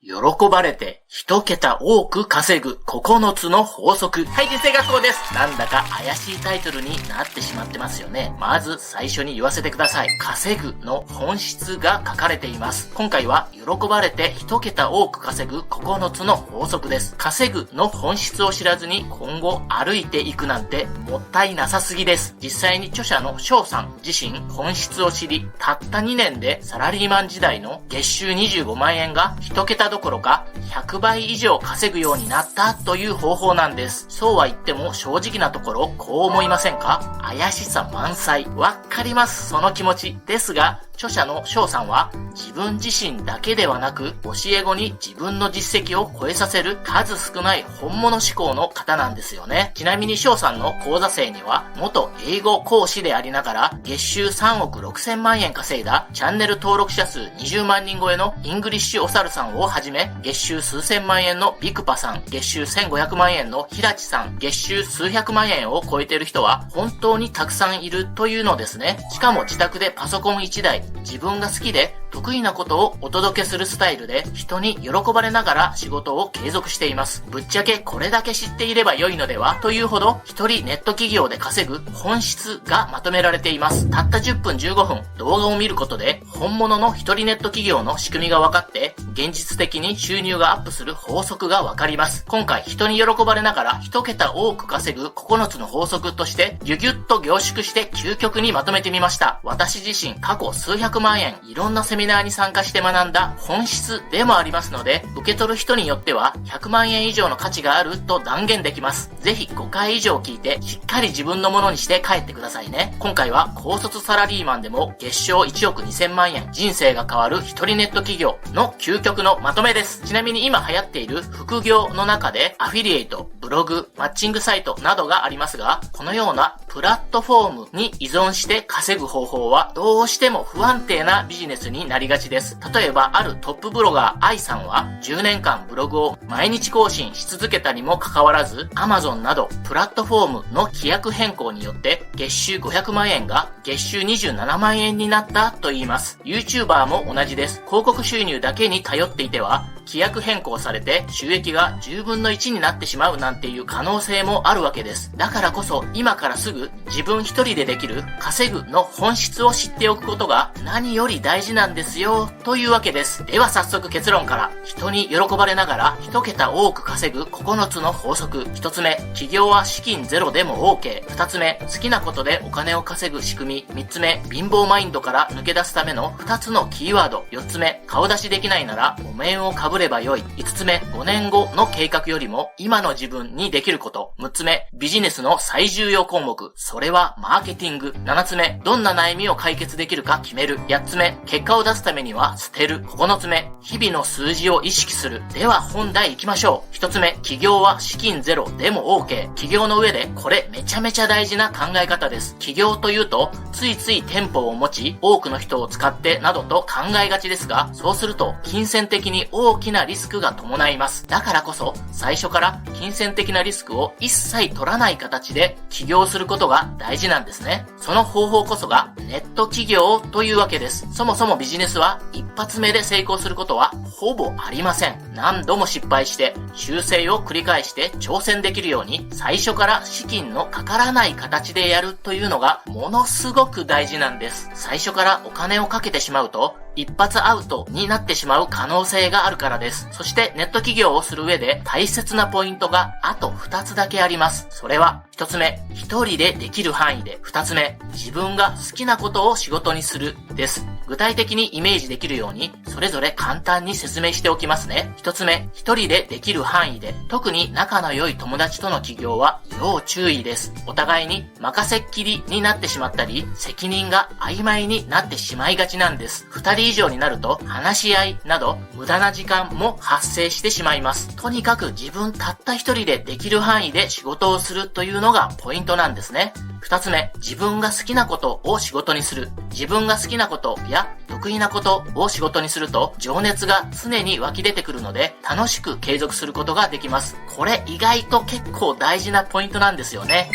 喜ばれて一桁多く稼ぐ9つの法則。はい、人生学校です。なんだか怪しいタイトルになってしまってますよね。まず最初に言わせてください。稼ぐの本質が書かれています。今回は喜ばれて一桁多く稼ぐ9つの法則です。稼ぐの本質を知らずに今後歩いていくなんてもったいなさすぎです。実際に著者の翔さん自身本質を知り、たった2年でサラリーマン時代の月収25万円が一桁どころか100倍以上稼ぐようになったという方法なんです。そうは言っても正直なところこう思いませんか？怪しさ満載。わかります、その気持ち。ですが、著者の翔さんは自分自身だけではなく教え子に自分の実績を超えさせる数少ない本物志向の方なんですよね。ちなみに翔さんの講座生には元英語講師でありながら月収3億6千万円稼いだチャンネル登録者数20万人超えのイングリッシュおさるさんをはじめ、月収数千万円のビクパさん、月収1500万円のひらちさん、月収数百万円を超えている人は本当にたくさんいるというのですね。しかも自宅でパソコン1台、自分が好きで得意なことをお届けするスタイルで人に喜ばれながら仕事を継続しています。ぶっちゃけこれだけ知っていれば良いのではというほど一人ネット企業で稼ぐ本質がまとめられています。たった10分15分動画を見ることで本物の一人ネット企業の仕組みが分かって現実的に収入がアップする法則が分かります。今回人に喜ばれながら一桁多く稼ぐ9つの法則としてギュギュッと凝縮して究極にまとめてみました。私自身過去数百万円いろんなセミナーに参加して学んだ本質でもありますので、受け取る人によっては100万円以上の価値があると断言できます。ぜひ5回以上聞いてしっかり自分のものにして帰ってくださいね。今回は高卒サラリーマンでも月賞1億2000万円、人生が変わる一人ネット企業の究極のまとめです。ちなみに今流行っている副業の中でアフィリエイト、ブログ、マッチングサイトなどがありますが、このようなプラットフォームに依存して稼ぐ方法はどうしても不安定なビジネスになりがちです。例えばあるトップブロガー AI さんは10年間ブログを毎日更新し続けたにもかかわらず Amazon などプラットフォームの規約変更によって月収500万円が月収27万円になったと言います。 YouTuber も同じです。広告収入だけに頼っていては規約変更されて収益が10分の1になってしまうなんていう可能性もあるわけです。だからこそ今からすぐ自分一人でできる稼ぐの本質を知っておくことが何より大事なんですよというわけです。では早速結論から。人に喜ばれながら一桁多く稼ぐ9つの法則。1つ目、起業は資金ゼロでも OK。 2つ目、好きなことでお金を稼ぐ仕組み。3つ目、貧乏マインドから抜け出すための2つのキーワード。4つ目、顔出しできないならお面をかぶればよい。5つ目、5年後の計画よりも今の自分にできること。6つ目、ビジネスの最重要項目。それはマーケティング。7つ目、どんな悩みを解決できるか決める。8つ目、結果を出すためには捨てる。9つ目、日々の数字を意識する。では本題行きましょう。1つ目、起業は資金ゼロでも OK。 起業の上でこれめちゃめちゃ大事な考え方です。起業というとついつい店舗を持ち多くの人を使ってなどと考えがちですが、そうすると金銭的に大きなリスクが伴います。だからこそ最初から金銭的なリスクを一切取らない形で起業することが大事なんですね。その方法こそがネット起業というわけです。そもそもビジネスは一発目で成功することはほぼありません。何度も失敗して修正を繰り返して挑戦できるように最初から資金のかからない形でやるというのがものすごく大事なんです。最初からお金をかけてしまうと一発アウトになってしまう可能性があるからです。そしてネット企業をする上で大切なポイントがあと2つだけあります。それは1つ目、一人でできる範囲で。2つ目、自分が好きなことを仕事にするです。具体的にイメージできるようにそれぞれ簡単に説明しておきますね。1つ目、一人でできる範囲で。特に仲の良い友達との起業は要注意です。お互いに任せっきりになってしまったり責任が曖昧になってしまいがちなんです。2人以上になると話し合いなど無駄な時間も発生してしまいます。とにかく自分たった一人でできる範囲で仕事をするというのがポイントなんですね。2つ目、自分が好きなことを仕事にする。自分が好きなことや得意なことを仕事にすると情熱が常に湧き出てくるので楽しく継続することができます。これ意外と結構大事なポイントなんですよね。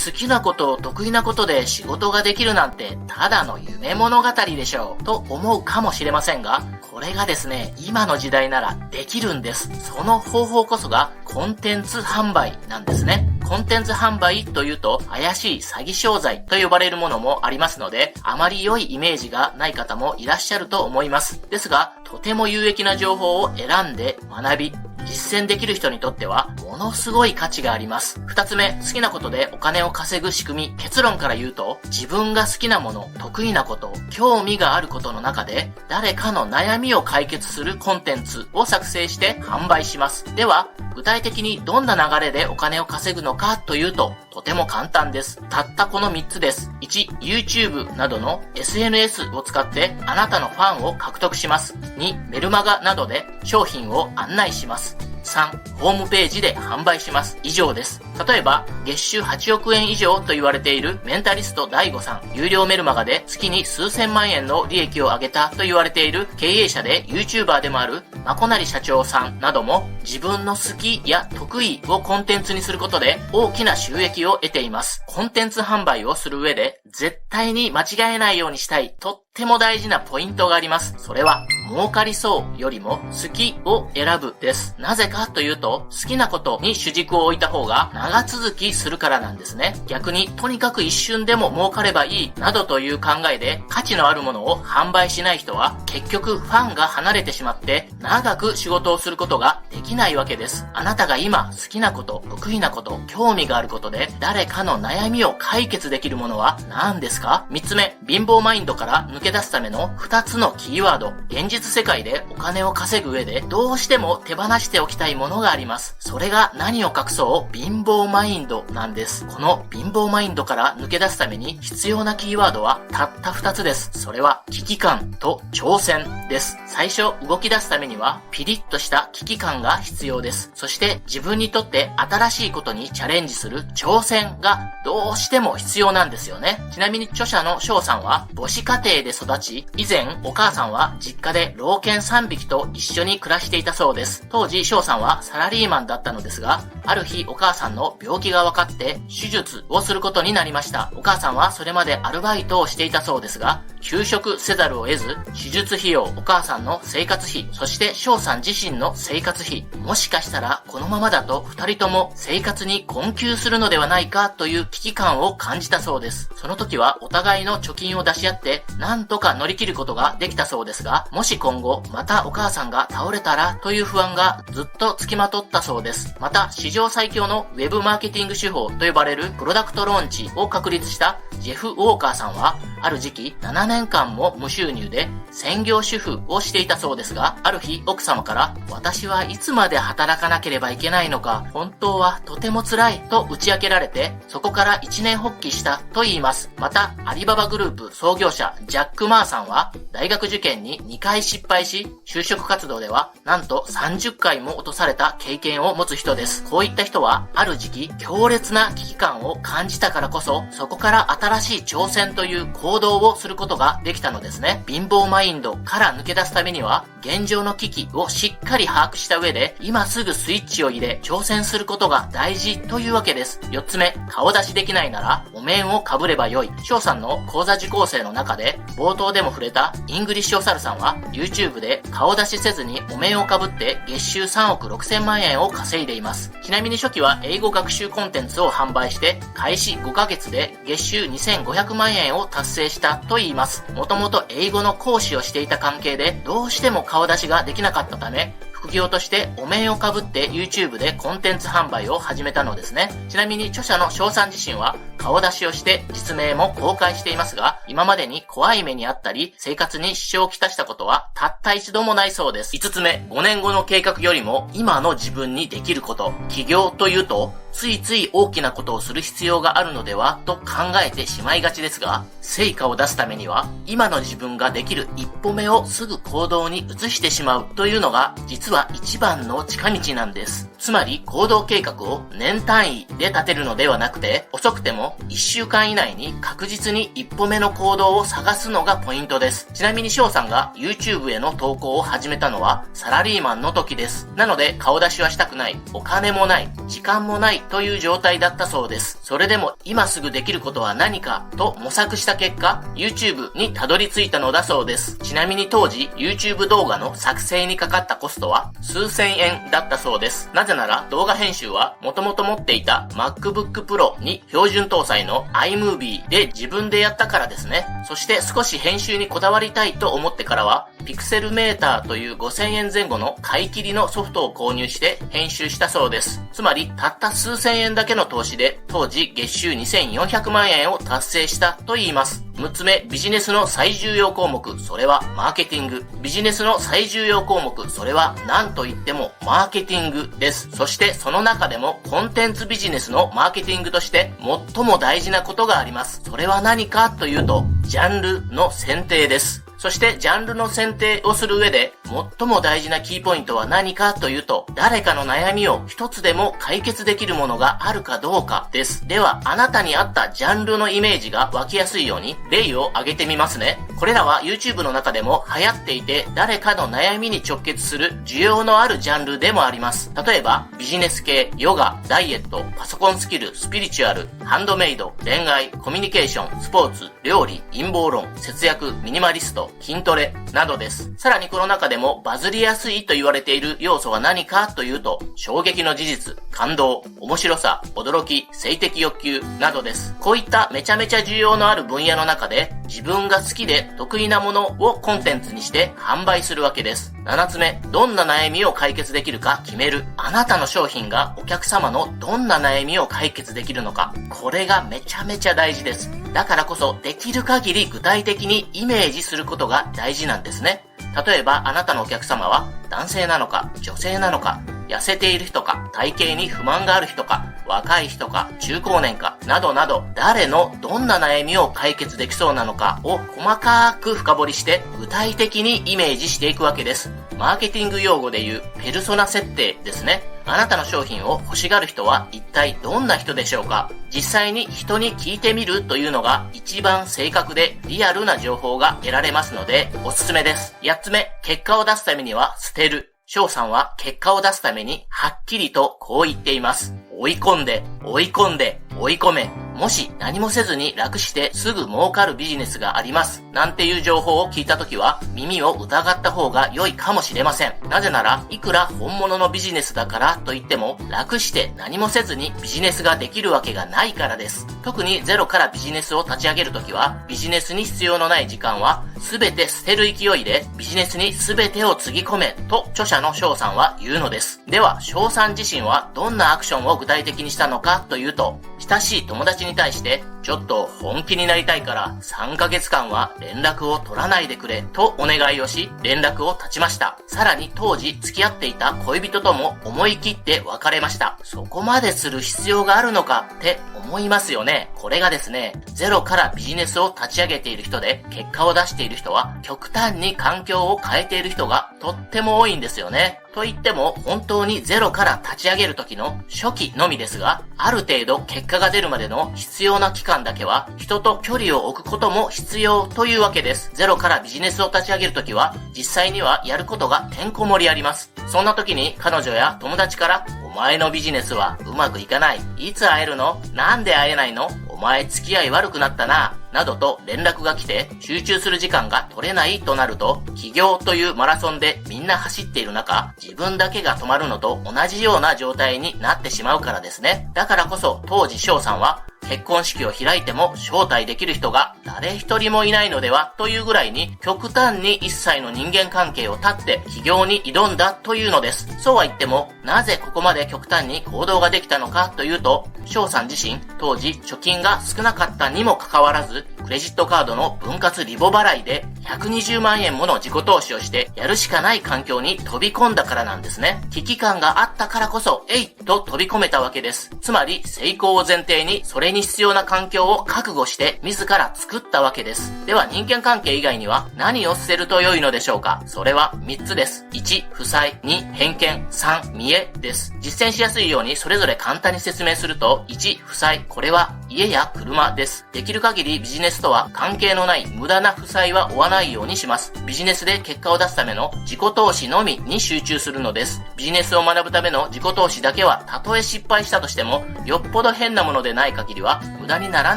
好きなこと得意なことで仕事ができるなんてただの夢物語でしょうと思うかもしれませんが、これがですね、今の時代ならできるんです。その方法こそがコンテンツ販売なんですね。コンテンツ販売というと怪しい詐欺商材と呼ばれるものもありますので、あまり良いイメージがない方もいらっしゃると思います。ですが、とても有益な情報を選んで学び、実践できる人にとってはものすごい価値があります。二つ目、好きなことでお金を稼ぐ仕組み。結論から言うと、自分が好きなもの、得意なこと、興味があることの中で誰かの悩みを解決するコンテンツを作成して販売します。では、具体的にどんな流れでお金を稼ぐのかというと、とても簡単です。たったこの3つです。1、YouTube などの SNS を使ってあなたのファンを獲得します。2、メルマガなどで商品を案内します。3、ホームページで販売します。以上です。例えば、月収8億円以上と言われているメンタリスト DAIGO さん、有料メルマガで月に数千万円の利益を上げたと言われている経営者で YouTuber でもあるまこなり社長さんなども、自分の好きや得意をコンテンツにすることで大きな収益を得ています。コンテンツ販売をする上で絶対に間違えないようにしたいとっても大事なポイントがあります。それは、儲かりそうよりも好きを選ぶです。なぜかというと、好きなことに主軸を置いた方が長続きするからなんですね。逆にとにかく一瞬でも儲かればいいなどという考えで価値のあるものを販売しない人は結局ファンが離れてしまって長く仕事をすることができないわけです。あなたが今好きなこと、得意なこと、興味があることで誰かの悩みを解決できるものは何ですか？ 3 つ目、貧乏マインドから抜け出すための2つのキーワード。現実世界でお金を稼ぐ上でどうしても手放しておきたいものがあります。それが何を隠そう貧乏マインドなんです。この貧乏マインドから抜け出すために必要なキーワードはたった2つです。それは危機感と挑戦です。最初動き出すためにはピリッとした危機感が必要です。そして自分にとって新しいことにチャレンジする挑戦がどうしても必要なんですよね。ちなみに著者の翔さんは母子家庭で育ち、以前お母さんは実家で老犬3匹と一緒に暮らしていたそうです。当時翔さんはサラリーマンだったのですが、ある日お母さんの病気が分かって手術をすることになりました。お母さんはそれまでアルバイトをしていたそうですが、休職せざるを得ず、手術費用、お母さんの生活費、そして翔さん自身の生活費、もしかしたらこのままだと2人とも生活に困窮するのではないかという危機感を感じたそうです。その時はお互いの貯金を出し合ってなんとか乗り切ることができたそうですが、もし今後またお母さんが倒れたらという不安がずっと付きまとったそうです。また史上最強のウェブマーケティング手法と呼ばれるプロダクトローンチを確立したジェフ・ウォーカーさんは、ある時期7年間も無収入で専業主婦をしていたそうですが、ある日奥様から私はいつまで働かなければいけないのか、本当はとても辛いと打ち明けられて、そこから一年発起したと言います。またアリババグループ創業者ジャック・マーさんは大学受験に2回失敗し、就職活動ではなんと30回も落とされた経験を持つ人です。こういった人はある時期強烈な危機感を感じたからこそ、そこから新しい挑戦という行動をすることができたのですね。貧乏マインドから抜け出すためには、現状の危機をしっかり把握した上で、今すぐスイッチを入れ挑戦することが大事というわけです。4つ目、顔出しできないならお面をかぶればよい。翔さんの講座受講生の中で冒頭でも触れたイングリッシュおさるさんは YouTube で顔出しせずにお面をかぶって月収3億6千万円を稼いでいます。ちなみに初期は英語学習コンテンツを販売して開始5ヶ月で月収2500万円を達成したと言います。もともと英語の講師をしていた関係でどうしても顔出しができなかったため、副業としてお面をかぶって YouTube でコンテンツ販売を始めたのですね。ちなみに著者の翔さん自身は顔出しをして実名も公開していますが、今までに怖い目にあったり生活に支障をきたしたことはたった一度もないそうです。5つ目、5年後の計画よりも今の自分にできること。起業というとついつい大きなことをする必要があるのではと考えてしまいがちですが、成果を出すためには今の自分ができる一歩目をすぐ行動に移してしまうというのが実は一番の近道なんです。つまり行動計画を年単位で立てるのではなくて、遅くても1週間以内に確実に一歩目の行動を探すのがポイントです。ちなみに翔さんが YouTube への投稿を始めたのはサラリーマンの時です。なので顔出しはしたくない、お金もない、時間もないという状態だったそうです。それでも今すぐできることは何かと模索した結果、YouTube にたどり着いたのだそうです。ちなみに当時 YouTube 動画の作成にかかったコストは数千円だったそうです。なぜなら動画編集はもともと持っていた MacBook Pro に標準搭載の iMovie で自分でやったからですね。そして少し編集にこだわりたいと思ってからは Pixelmator という5000円前後の買い切りのソフトを購入して編集したそうです。つまりたった数千円だけの投資で当時月収2400万円を達成したと言います。6つ目、ビジネスの最重要項目、それはマーケティング。ビジネスの最重要項目、それは何と言ってもマーケティングです。そしてその中でもコンテンツビジネスのマーケティングとして最も大事なことがあります。それは何かというと、ジャンルの選定です。そしてジャンルの選定をする上で最も大事なキーポイントは何かというと、誰かの悩みを一つでも解決できるものがあるかどうかです。ではあなたに合ったジャンルのイメージが湧きやすいように例を挙げてみますね。これらは YouTube の中でも流行っていて、誰かの悩みに直結する需要のあるジャンルでもあります。例えばビジネス系、ヨガ、ダイエット、パソコンスキル、スピリチュアル、ハンドメイド、恋愛、コミュニケーション、スポーツ、料理、陰謀論、節約、ミニマリスト、筋トレなどです。さらにこの中でもバズりやすいと言われている要素は何かというと、衝撃の事実、感動、面白さ、驚き、性的欲求などです。こういっためちゃめちゃ需要のある分野の中で自分が好きで得意なものをコンテンツにして販売するわけです。7つ目、どんな悩みを解決できるか決める。あなたの商品がお客様のどんな悩みを解決できるのか。これがめちゃめちゃ大事です。だからこそできる限り具体的にイメージすることが大事なんですね。例えばあなたのお客様は男性なのか女性なのか、痩せている人か体型に不満がある人か、若い人か中高年かなどなど、誰のどんな悩みを解決できそうなのかを細かく深掘りして具体的にイメージしていくわけです。マーケティング用語でいうペルソナ設定ですね。あなたの商品を欲しがる人は一体どんな人でしょうか。実際に人に聞いてみるというのが一番正確でリアルな情報が得られますのでおすすめです。8つ目、結果を出すためには捨てる。翔さんは結果を出すためにはっきりとこう言っています。追い込んで、追い込んで、追い込め。もし何もせずに楽してすぐ儲かるビジネスがあります。なんていう情報を聞いたときは耳を疑った方が良いかもしれません。なぜなら、いくら本物のビジネスだからといっても、楽して何もせずにビジネスができるわけがないからです。特にゼロからビジネスを立ち上げるときは、ビジネスに必要のない時間は全て捨てる勢いでビジネスに全てをつぎ込めと著者の翔さんは言うのです。では、翔さん自身はどんなアクションを具体的にしたのかというと、親しい友達に対してちょっと本気になりたいから3ヶ月間は連絡を取らないでくれとお願いをし、連絡を絶ちました。さらに当時付き合っていた恋人とも思い切って別れました。そこまでする必要があるのかって思いますよね。これがですね、ゼロからビジネスを立ち上げている人で結果を出している人は極端に環境を変えている人がとっても多いんですよね。と言っても本当にゼロから立ち上げる時の初期のみですが、ある程度結果が出るまでの必要な期間だけは人と距離を置くことも必要というわけです。ゼロからビジネスを立ち上げる時は実際にはやることがてんこ盛りあります。そんな時に彼女や友達からお前のビジネスはうまくいかない。いつ会えるの？なんで会えないの？お前付き合い悪くなったな。などと連絡が来て集中する時間が取れないとなると、起業というマラソンでみんな走っている中、自分だけが止まるのと同じような状態になってしまうからですね。だからこそ当時翔さんは結婚式を開いても招待できる人が誰一人もいないのではというぐらいに極端に一切の人間関係を断って起業に挑んだというのです。そうは言っても、なぜここまで極端に行動ができたのかというと、翔さん自身、当時貯金が少なかったにもかかわらず、クレジットカードの分割リボ払いで120万円もの自己投資をしてやるしかない環境に飛び込んだからなんですね。危機感があったからこそ、えいと飛び込めたわけです。つまり、成功を前提にそれに必要な環境を覚悟して自ら作ったわけです。では人間関係以外には何を捨てると良いのでしょうか。それは3つです。1、負債。2、偏見。3、見栄です。実践しやすいようにそれぞれ簡単に説明すると、1、負債。これは家や車です。できる限りビジネスとは関係のない無駄な負債は負わないようにします。ビジネスで結果を出すための自己投資のみに集中するのです。ビジネスを学ぶための自己投資だけはたとえ失敗したとしてもよっぽど変なものでない限りは無駄になら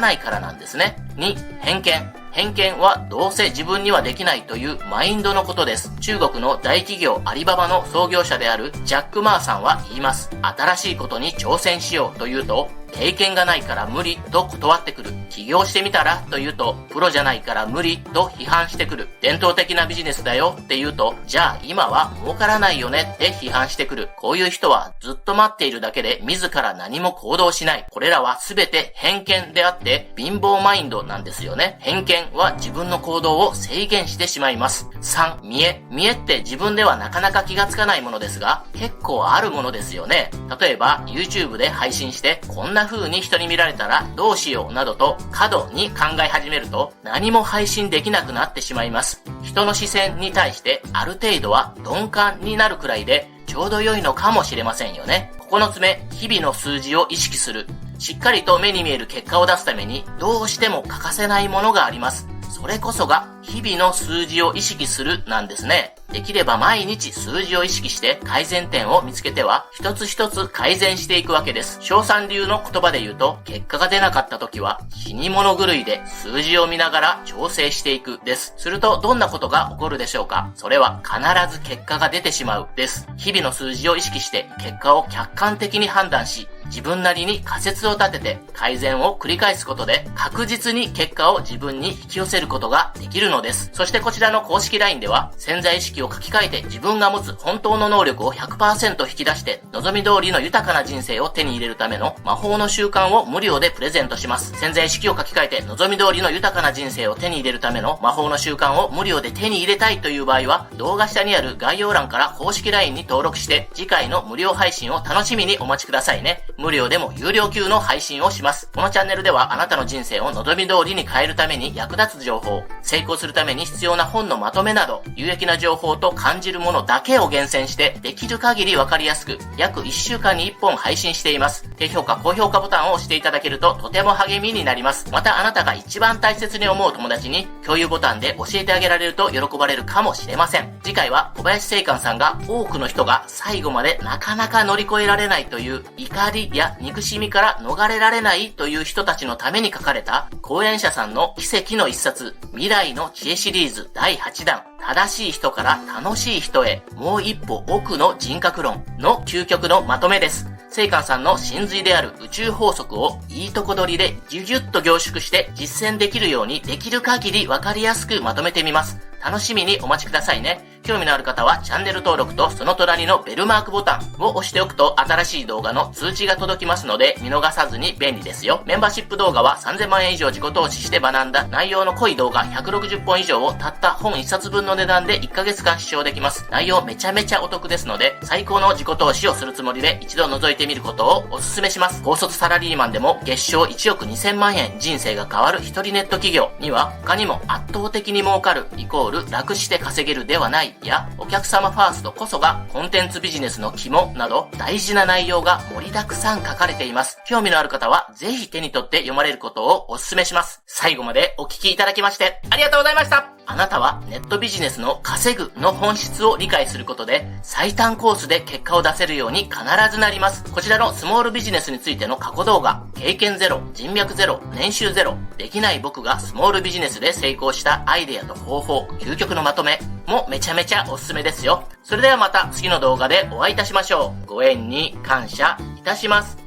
ないからなんですね。2、偏見。偏見はどうせ自分にはできないというマインドのことです。中国の大企業アリババの創業者であるジャック・マーさんは言います。新しいことに挑戦しようと言うと、経験がないから無理と断ってくる。起業してみたらと言うと、プロじゃないから無理と批判してくる。伝統的なビジネスだよって言うと、じゃあ今は儲からないよねって批判してくる。こういう人はずっと待っているだけで自ら何も行動しない。これらはすべて偏見であって貧乏マインドなんですよね。偏見は自分の行動を制限してしまいます。3、見栄。見栄って自分ではなかなか気がつかないものですが、結構あるものですよね。例えば YouTube で配信してこんな風に人に見られたらどうしようなどと過度に考え始めると何も配信できなくなってしまいます。人の視線に対してある程度は鈍感になるくらいでちょうど良いのかもしれませんよね。9つ目、日々の数字を意識する。しっかりと目に見える結果を出すためにどうしても欠かせないものがあります。それこそが日々の数字を意識するなんですね。できれば毎日数字を意識して改善点を見つけては一つ一つ改善していくわけです。翔さん流の言葉で言うと、結果が出なかった時は死に物狂いで数字を見ながら調整していくです。するとどんなことが起こるでしょうか。それは必ず結果が出てしまうです。日々の数字を意識して結果を客観的に判断し、自分なりに仮説を立てて改善を繰り返すことで確実に結果を自分に引き寄せることができるのです。そしてこちらの公式 LINE では潜在意識を書き換えて自分が持つ本当の能力を 100% 引き出して望み通りの豊かな人生を手に入れるための魔法の習慣を無料でプレゼントします。潜在意識を書き換えて望み通りの豊かな人生を手に入れるための魔法の習慣を無料で手に入れたいという場合は動画下にある概要欄から公式 LINE に登録して次回の無料配信を楽しみにお待ちくださいね。無料でも有料級の配信をします。このチャンネルではあなたの人生を望み通りに変えるために役立つ情報、成功するために必要な本のまとめなど有益な情報と感じるものだけを厳選してできる限りわかりやすく約1週間に1本配信しています。低評価、高評価ボタンを押していただけるととても励みになります。またあなたが一番大切に思う友達に共有ボタンで教えてあげられると喜ばれるかもしれません。次回は小林正観さんが多くの人が最後までなかなか乗り越えられないという怒りや憎しみから逃れられないという人たちのために書かれた講演者さんの奇跡の一冊未来の知恵シリーズ第8弾正しい人から楽しい人へもう一歩奥の人格論の究極のまとめです。正観さんの真髄である宇宙法則をいいとこ取りでギュギュッと凝縮して実践できるようにできる限りわかりやすくまとめてみます。楽しみにお待ちくださいね。興味のある方はチャンネル登録とその隣のベルマークボタンを押しておくと新しい動画の通知が届きますので見逃さずに便利ですよ。メンバーシップ動画は3000万円以上自己投資して学んだ内容の濃い動画160本以上をたった本1冊分の値段で1ヶ月間視聴できます。内容めちゃめちゃお得ですので最高の自己投資をするつもりで一度覗いてみることをお勧めします。高卒サラリーマンでも月賞1億2000万円人生が変わる一人ネット企業には他にも圧倒的に儲かるイコール楽して稼げるではないやお客様ファーストこそがコンテンツビジネスの肝など大事な内容が盛りだくさん書かれています。興味のある方はぜひ手に取って読まれることをお勧めします。最後までお聞きいただきましてありがとうございました。あなたはネットビジネスの稼ぐの本質を理解することで最短コースで結果を出せるように必ずなります。こちらのスモールビジネスについての過去動画、経験ゼロ、人脈ゼロ、年収ゼロ、できない僕がスモールビジネスで成功したアイデアと方法、究極のまとめもめちゃめちゃおすすめですよ。それではまた次の動画でお会いいたしましょう。ご縁に感謝いたします。